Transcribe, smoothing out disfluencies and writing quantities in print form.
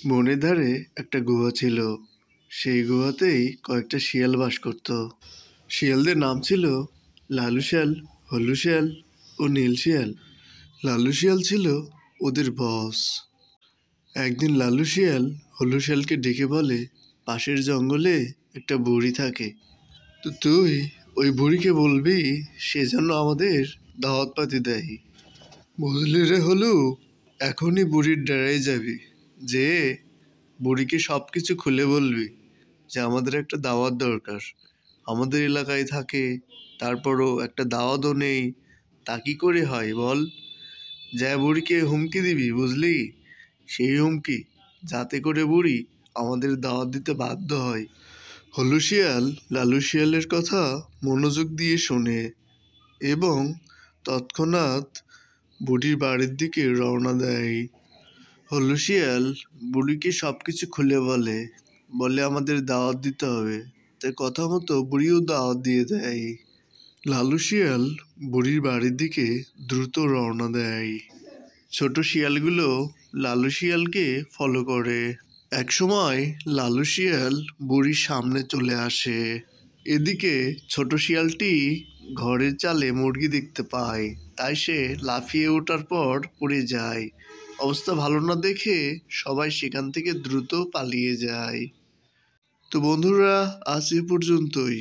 বনের ধারে একটা গুহা ছিল। সেই গুহাতেই কয়েকটা শিয়াল বাস করত। শিয়ালদের নাম ছিল লালু শিয়াল, হলু শিয়াল ও নীল শিয়াল। লালু শিয়াল ছিল ওদের বস। একদিন লালু শিয়াল হলু শিয়ালকে ডেকে বলে, পাশের জঙ্গলে একটা বুড়ি থাকে, তো তুই ওই বুড়িকে বলবি সে যেন আমাদের দাওয়াত পাতি দেয়। বুঝলি রে হলু, এখনই বুড়ির ডেরায় যাবি, যে বুড়িকে সব কিছু খুলে বলবি যে আমাদের একটা দাওয়াত দরকার। আমাদের এলাকায় থাকে, তারপরও একটা দাওয়াতও নেই, তা কি করে হয় বল? যা বুড়িকে হুমকি দিবি, বুঝলি? সেই হুমকি, যাতে করে বুড়ি আমাদের দাওয়াত দিতে বাধ্য হয়। হলু শিয়াল লালু শিয়ালের কথা মনোযোগ দিয়ে শোনে এবং তৎক্ষণাৎ বুড়ির বাড়ির দিকে রওনা দেয়। হলু শিয়াল বুড়িকে সবকিছু খুলে বলে বলে আমাদের দাওয়াত দিতে হবে। তাই কথা মতো বুড়িও দাওয়াত দিয়ে দেয়। লালু শিয়াল বুড়ির বাড়ির দিকে দ্রুত রওনা দেয়। ছোট শিয়ালগুলো লালু শিয়ালকে ফলো করে। একসময় লালু শিয়াল বুড়ির সামনে চলে আসে। এদিকে ছোট শিয়ালটি ঘরের চালে মুরগি দেখতে পায়, তাই সে লাফিয়ে ওঠার পর পড়ে যায়। অবস্থা ভালো না দেখে সবাই সেখান থেকে দ্রুত পালিয়ে যায়। তো বন্ধুরা, আজ এ পর্যন্তই।